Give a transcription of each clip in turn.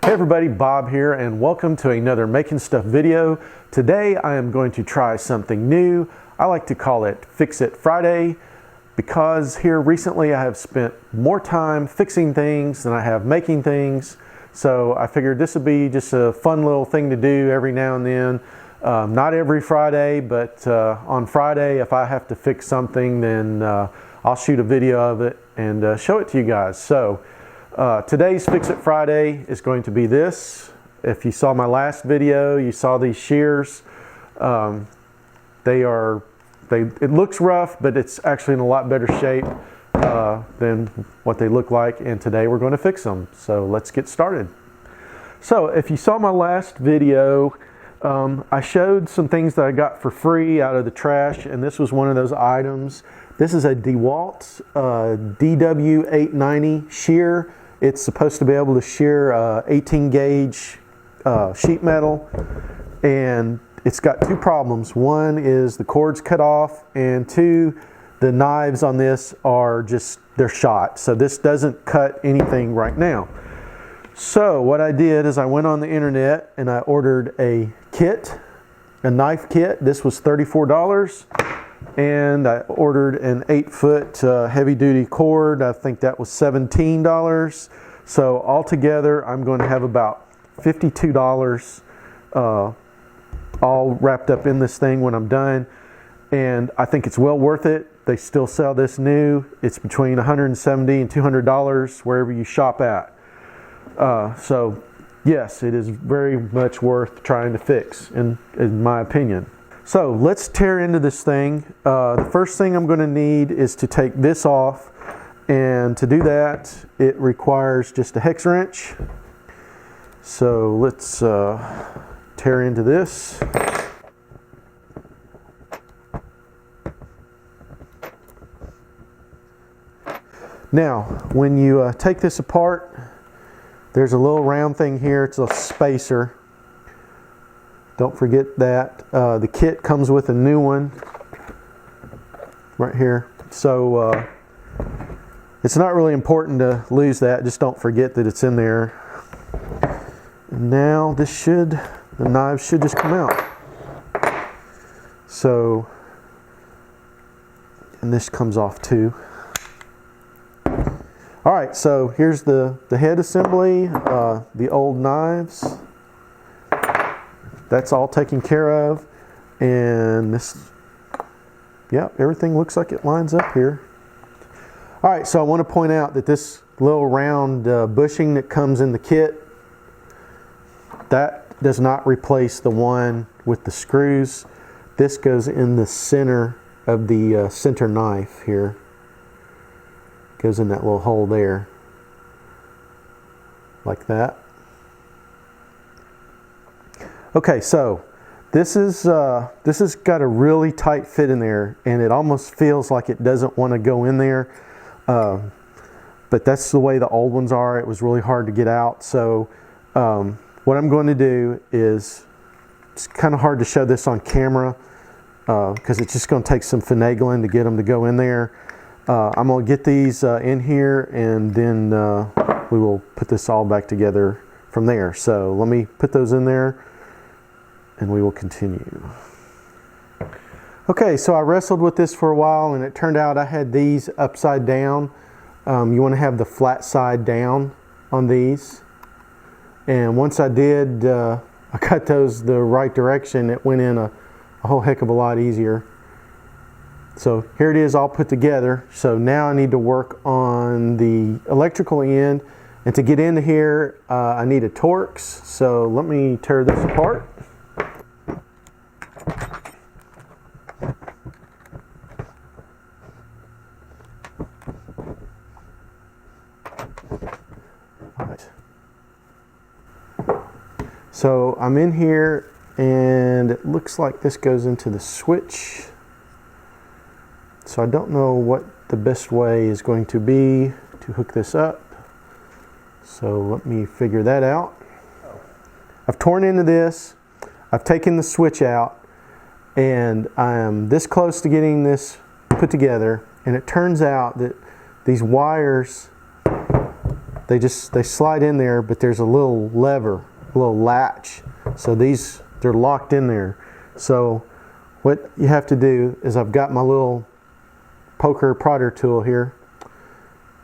Hey everybody, Bob here, and welcome to another Making Stuff video. Today I am going to try something new. I like to call it Fix It Friday because here recently I have spent more time fixing things than I have making things. So I figured this would be just a fun little thing to do every now and then. Not every Friday, but on Friday if I have to fix something, then I'll shoot a video of it and show it to you guys. So today's Fix It Friday is going to be this. If you saw my last video, you saw these shears. It looks rough, but it's actually in a lot better shape than what they look like, and today we're going to fix them. So let's get started. So if you saw my last video, I showed some things that I got for free out of the trash, and this was one of those items. This is a Dewalt DW890 Shear. It's supposed to be able to shear 18 gauge sheet metal, and it's got two problems. One is the cord's cut off, and two, the knives on this are they're shot. So this doesn't cut anything right now. So what I did is I went on the internet and I ordered a kit, a knife kit. This was $34. And I ordered an 8-foot heavy duty cord. I think that was $17. So altogether I'm going to have about $52 all wrapped up in this thing when I'm done. And I think it's well worth it. They still sell this new. It's between $170 and $200 wherever you shop at. So yes, it is very much worth trying to fix in my opinion. So let's tear into this thing. The first thing I'm going to need is to take this off, and to do that it requires just a hex wrench. So let's tear into this. Now when you take this apart, there's a little round thing here. It's a spacer. Don't forget that. The kit comes with a new one right here. So it's not really important to lose that. Just don't forget that it's in there. And now the knives should just come out. So, and this comes off too. All right, so here's the head assembly, the old knives. That's all taken care of, and this, yeah, everything looks like it lines up here. All right, so I want to point out that this little round bushing that comes in the kit, that does not replace the one with the screws. This goes in the center of the center knife here. Goes in that little hole there, like that. Okay, so this has got a really tight fit in there, and it almost feels like it doesn't want to go in there. But that's the way the old ones are. It was really hard to get out. So what I'm going to do is, it's kind of hard to show this on camera because it's just going to take some finagling to get them to go in there. I'm going to get these in here, and then we will put this all back together from there. So let me put those in there, and we will continue. Okay, so I wrestled with this for a while, and it turned out I had these upside down. You want to have the flat side down on these. And once I did, I got those the right direction. It went in a whole heck of a lot easier. So here it is all put together. So now I need to work on the electrical end. And to get into here, I need a Torx. So let me tear this apart. So I'm in here, and it looks like this goes into the switch. So I don't know what the best way is going to be to hook this up. So let me figure that out. I've torn into this, I've taken the switch out, and I am this close to getting this put together, and it turns out that these wires they slide in there, but there's a little lever, a little latch. So they're locked in there. So what you have to do is, I've got my little poker prodder tool here,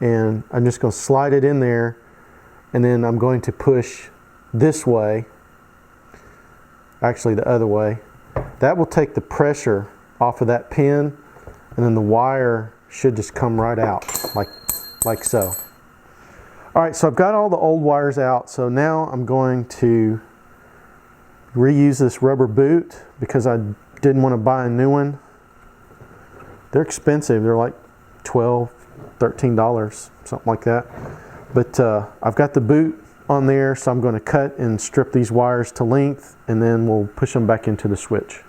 and I'm just going to slide it in there, and then I'm going to push this way, actually the other way. That will take the pressure off of that pin, and then the wire should just come right out like so. Alright, so I've got all the old wires out, so now I'm going to reuse this rubber boot because I didn't want to buy a new one. They're expensive. They're like $12, $13, something like that. But I've got the boot on there, so I'm going to cut and strip these wires to length, and then we'll push them back into the switch.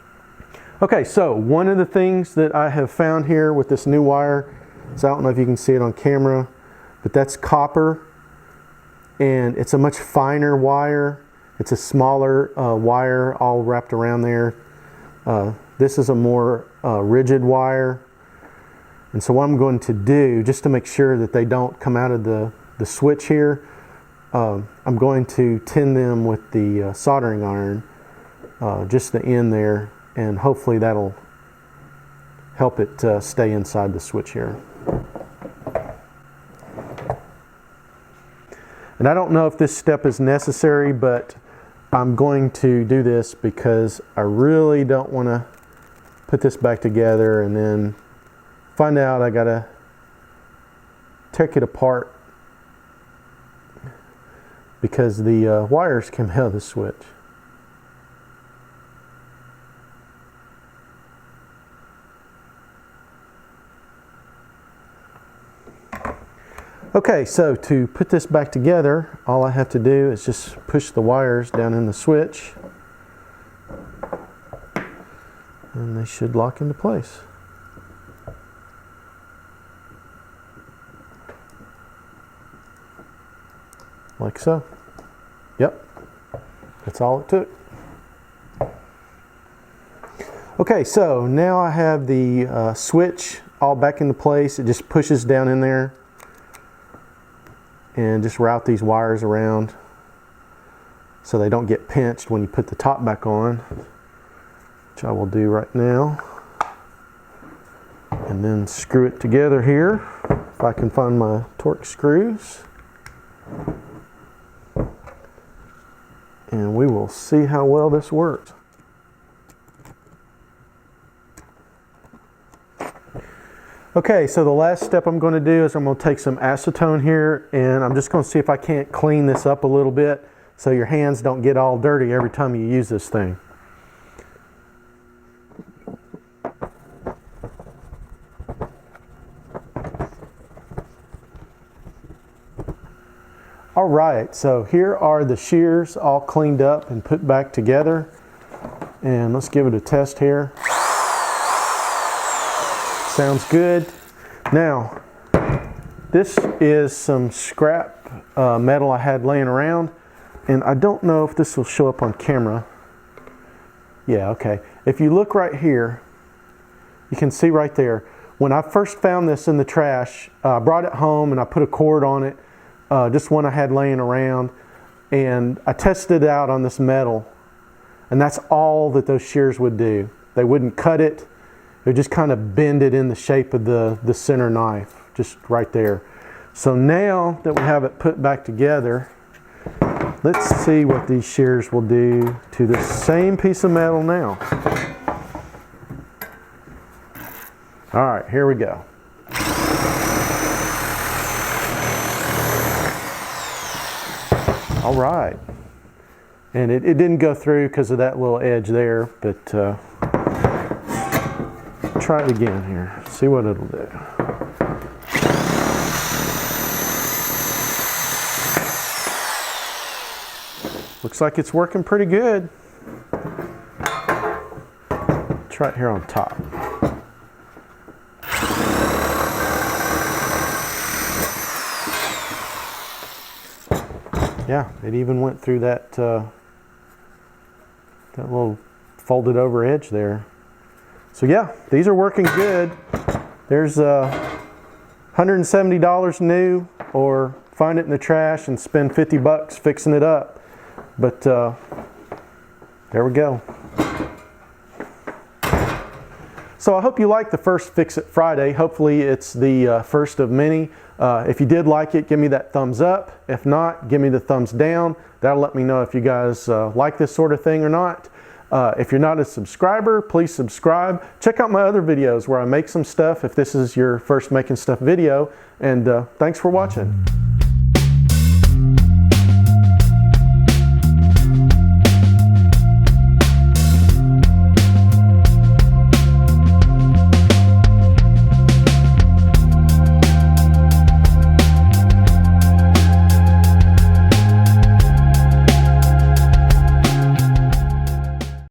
Okay, so one of the things that I have found here with this new wire is, I don't know if you can see it on camera, but that's copper, and it's a much finer wire. It's a smaller wire all wrapped around there. This is a more rigid wire. And so what I'm going to do, just to make sure that they don't come out of the switch here, I'm going to tin them with the soldering iron, just the end there, and hopefully that'll help it stay inside the switch here. And I don't know if this step is necessary, but I'm going to do this because I really don't want to put this back together and then find out I gotta take it apart because the wires came out of the switch. Okay, so to put this back together, all I have to do is just push the wires down in the switch, and they should lock into place. Like so. Yep, that's all it took. Okay, so now I have the switch all back into place. It just pushes down in there, and just route these wires around so they don't get pinched when you put the top back on, which I will do right now. And then screw it together here, if I can find my torque screws. And we will see how well this works. Okay, so the last step I'm going to do is I'm going to take some acetone here, and I'm just going to see if I can't clean this up a little bit so your hands don't get all dirty every time you use this thing. All right, so here are the shears all cleaned up and put back together, and let's give it a test here. Sounds good. Now, this is some scrap metal I had laying around, and I don't know if this will show up on camera. Yeah, okay. If you look right here, you can see right there. When I first found this in the trash, I brought it home and I put a cord on it, just one I had laying around, and I tested it out on this metal, and that's all that those shears would do. They wouldn't cut it. They just kind of bend it in the shape of the center knife, just right there. So now that we have it put back together, let's see what these shears will do to the same piece of metal now. All right, here we go. All right. And it didn't go through because of that little edge there, but try it again here, see what it'll do. Looks like it's working pretty good. Try it here on top. Yeah, it even went through that that little folded over edge there. So yeah, these are working good. There's $170 new or find it in the trash and spend 50 bucks fixing it up. But there we go. So I hope you liked the first Fix It Friday. Hopefully it's the first of many. If you did like it, give me that thumbs up. If not, give me the thumbs down. That'll let me know if you guys like this sort of thing or not. If you're not a subscriber, please subscribe. Check out my other videos where I make some stuff if this is your first making stuff video. And thanks for watching.